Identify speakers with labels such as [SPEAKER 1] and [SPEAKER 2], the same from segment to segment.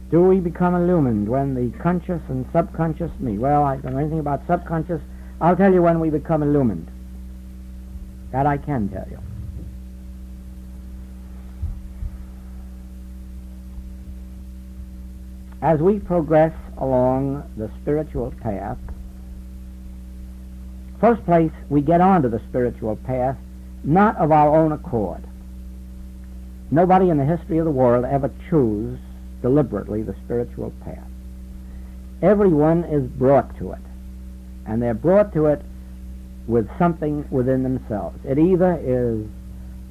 [SPEAKER 1] Do we become illumined when the conscious and subconscious meet? Well, I don't know anything about subconscious. I'll tell you when we become illumined. That I can tell you. As we progress along the spiritual path, first place, we get onto the spiritual path not of our own accord. Nobody in the history of the world ever chose deliberately the spiritual path. Everyone is brought to it, and they're brought to it with something within themselves. It either is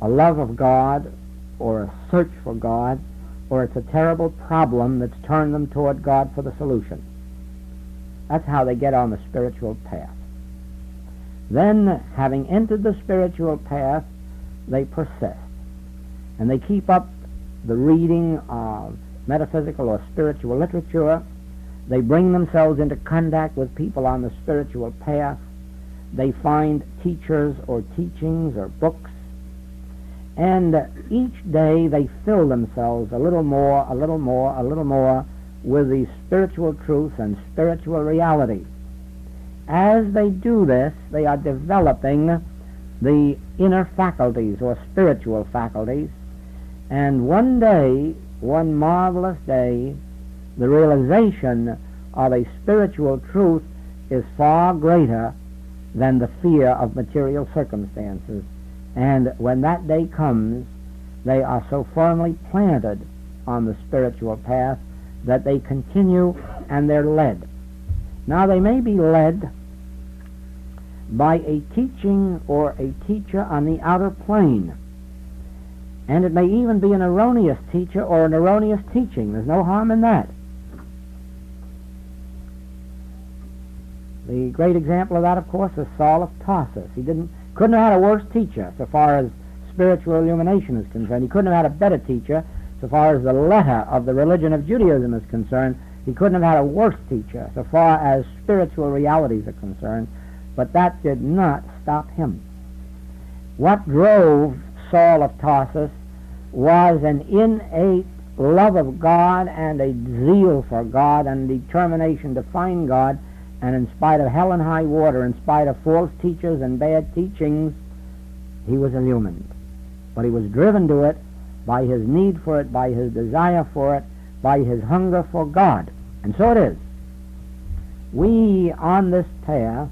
[SPEAKER 1] a love of God or a search for God, or it's a terrible problem that's turned them toward God for the solution. That's how they get on the spiritual path. Then, having entered the spiritual path, they persist. And they keep up the reading of metaphysical or spiritual literature. They bring themselves into contact with people on the spiritual path. They find teachers or teachings or books. And each day they fill themselves a little more, a little more, a little more with the spiritual truth and spiritual reality. As they do this, they are developing the inner faculties or spiritual faculties. And one day, one marvelous day, the realization of a spiritual truth is far greater than the fear of material circumstances. And when that day comes, they are so firmly planted on the spiritual path that they continue and they're led. Now, they may be led by a teaching or a teacher on the outer plane. And it may even be an erroneous teacher or an erroneous teaching. There's no harm in that. The great example of that, of course, is Saul of Tarsus. He couldn't have had a worse teacher so far as spiritual illumination is concerned. He couldn't have had a better teacher so far as the letter of the religion of Judaism is concerned. He couldn't have had a worse teacher so far as spiritual realities are concerned. But that did not stop him. What drove Saul of Tarsus was an innate love of God and a zeal for God and determination to find God. And in spite of hell and high water, in spite of false teachers and bad teachings, he was illumined. But he was driven to it by his need for it, by his desire for it, by his hunger for God. And so it is. We, on this path,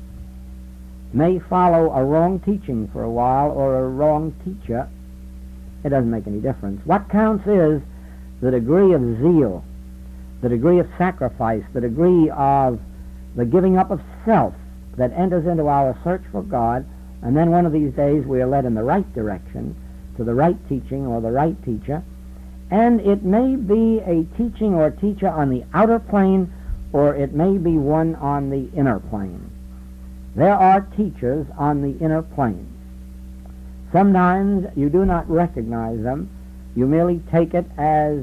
[SPEAKER 1] may follow a wrong teaching for a while or a wrong teacher. It doesn't make any difference. What counts is the degree of zeal, the degree of sacrifice, the degree of the giving up of self that enters into our search for God, and then one of these days we are led in the right direction to the right teaching or the right teacher. And it may be a teaching or a teacher on the outer plane, or it may be one on the inner plane. There are teachers on the inner plane. Sometimes you do not recognize them. You merely take it as,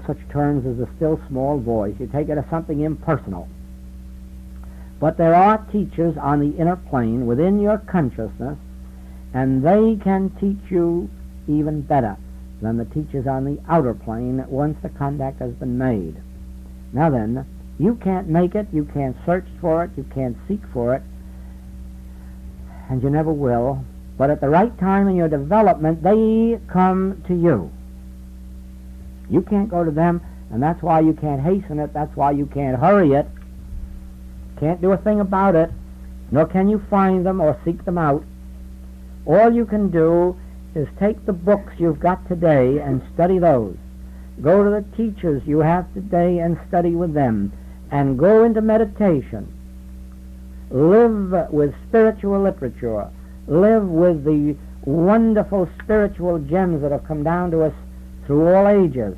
[SPEAKER 1] such terms as a still small voice. You take it as something impersonal. But there are teachers on the inner plane within your consciousness, and they can teach you even better than the teachers on the outer plane once the contact has been made. Now then, you can't make it, you can't search for it, you can't seek for it, and you never will. But at the right time in your development, they come to you. You can't go to them, and that's why you can't hasten it, that's why you can't hurry it. Can't do a thing about it, nor can you find them or seek them out. All you can do is take the books you've got today and study those. Go to the teachers you have today and study with them, and go into meditation. Live with spiritual literature. Live with the wonderful spiritual gems that have come down to us through all ages,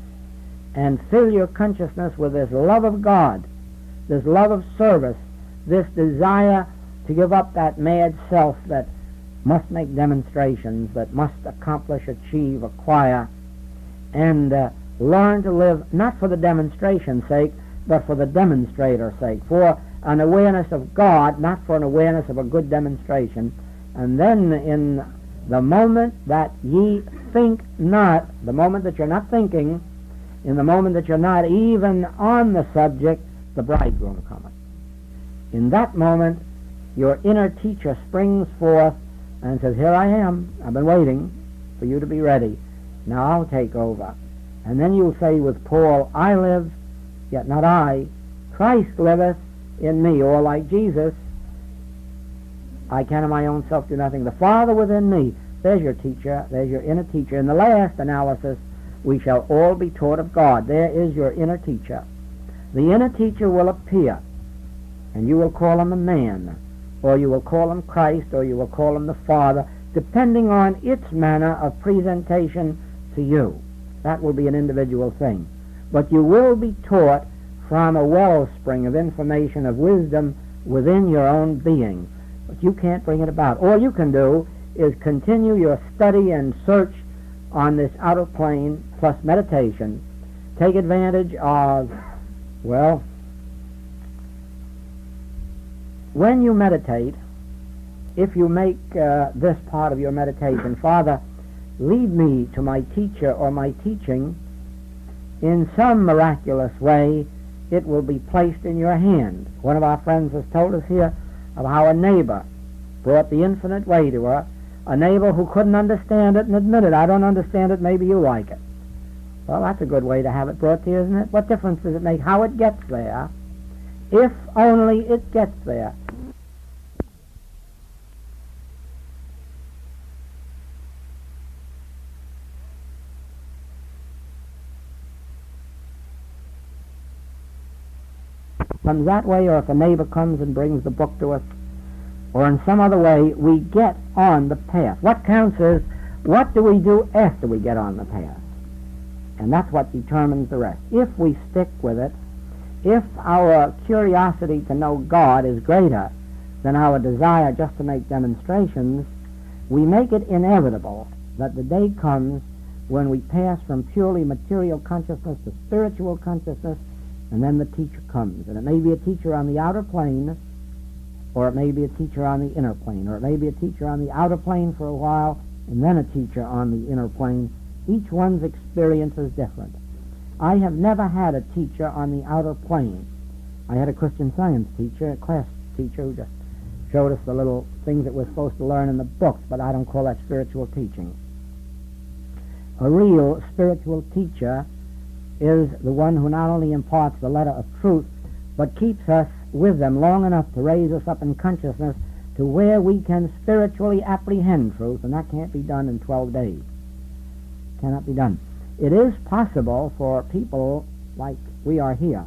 [SPEAKER 1] and fill your consciousness with this love of God, this love of service, this desire to give up that mad self that must make demonstrations, that must accomplish, achieve, acquire, and learn to live not for the demonstration's sake, but for the demonstrator's sake, for an awareness of God, not for an awareness of a good demonstration. And then in the moment that ye think not, the moment that you're not thinking, In the moment that you're not even on the subject, the bridegroom cometh. In that moment, your inner teacher springs forth and says, here I am, I've been waiting for you to be ready. Now I'll take over. And then you'll say with Paul, I live, yet not I. Christ liveth in me. Or like Jesus, I can of my own self do nothing. The Father within me. There's your teacher. There's your inner teacher. In the last analysis, we shall all be taught of God. There is your inner teacher. The inner teacher will appear, and you will call him a man, or you will call him Christ, or you will call him the Father, depending on its manner of presentation to you. That will be an individual thing. But you will be taught from a wellspring of information, of wisdom within your own being. But you can't bring it about. All you can do is continue your study and search on this outer plane plus meditation. Take advantage of, well, when you meditate, if you make this part of your meditation, Father, lead me to my teacher or my teaching, in some miraculous way it will be placed in your hand. One of our friends has told us here of how a neighbor brought the infinite way to her, a neighbor who couldn't understand it and admitted, I don't understand it, maybe you like it. Well, that's a good way to have it brought to you, isn't it? What difference does it make how it gets there, if only it gets there? Comes that way, or if a neighbor comes and brings the book to us, or in some other way, we get on the path. What counts is, what do we do after we get on the path? And that's what determines the rest. If we stick with it, if our curiosity to know God is greater than our desire just to make demonstrations, we make it inevitable that the day comes when we pass from purely material consciousness to spiritual consciousness, and then the teacher comes. And it may be a teacher on the outer plane, or it may be a teacher on the inner plane, or it may be a teacher on the outer plane for a while, and then a teacher on the inner plane. Each one's experience is different. I have never had a teacher on the outer plane. I had a Christian Science teacher, a class teacher, who just showed us the little things that we're supposed to learn in the books, but I don't call that spiritual teaching. A real spiritual teacher is the one who not only imparts the letter of truth, but keeps us with them long enough to raise us up in consciousness to where we can spiritually apprehend truth, and that can't be done in 12 days. Cannot be done. It is possible for people like we are here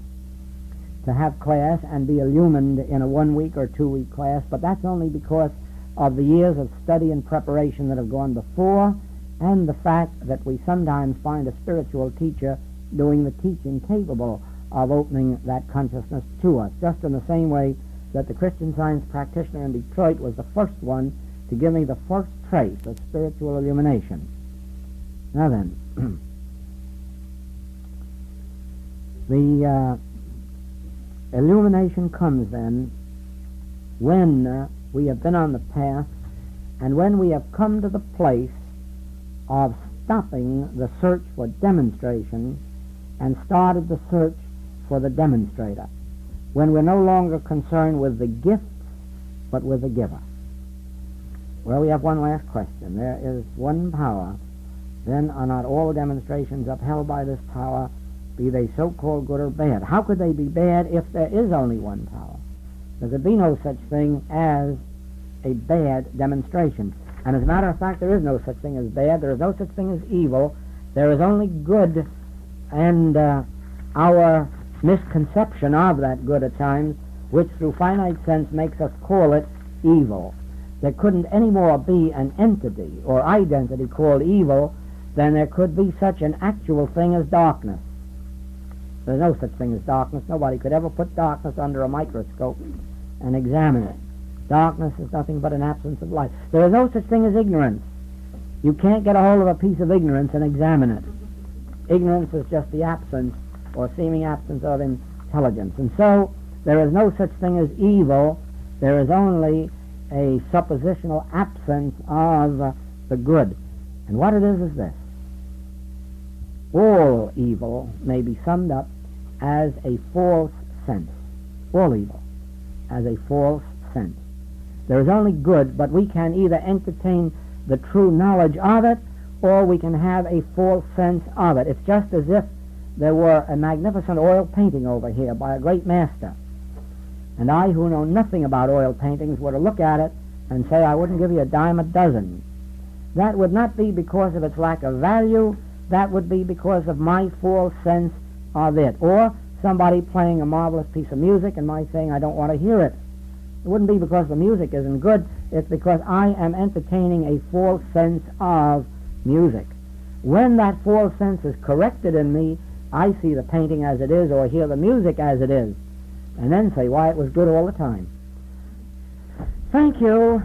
[SPEAKER 1] to have class and be illumined in a 1 week or 2 week class, but that's only because of the years of study and preparation that have gone before, and the fact that we sometimes find a spiritual teacher doing the teaching capable of opening that consciousness to us, just in the same way that the Christian Science practitioner in Detroit was the first one to give me the first trace of spiritual illumination. Now then, the illumination comes then when we have been on the path, and when we have come to the place of stopping the search for demonstration and started the search for the demonstrator, when we're no longer concerned with the gift but with the giver. Well, we have one last question. There is one power. Then are not all demonstrations upheld by this power, be they so-called good or bad? How could they be bad if there is only one power? There could be no such thing as a bad demonstration. And as a matter of fact, there is no such thing as bad. There is no such thing as evil. There is only good, and our misconception of that good at times, which through finite sense makes us call it evil. There couldn't any more be an entity or identity called evil than there could be such an actual thing as darkness. There's no such thing as darkness. Nobody could ever put darkness under a microscope and examine it. Darkness is nothing but an absence of light. There is no such thing as ignorance. You can't get a hold of a piece of ignorance and examine it. Ignorance is just the absence or seeming absence of intelligence. And so there is no such thing as evil. There is only a suppositional absence of the good. And what it is this. all evil may be summed up as a false sense. All evil as a false sense. There is only good, but we can either entertain the true knowledge of it, or we can have a false sense of it. It's just as if there were a magnificent oil painting over here by a great master, and I, who know nothing about oil paintings, were to look at it and say, I wouldn't give you a dime a dozen. That would not be because of its lack of value. That would be because of my false sense of it. Or somebody playing a marvelous piece of music and my saying I don't want to hear it. It wouldn't be because the music isn't good. It's because I am entertaining a false sense of music. When that false sense is corrected in me, I see the painting as it is or hear the music as it is, and then say, why, it was good all the time. Thank you.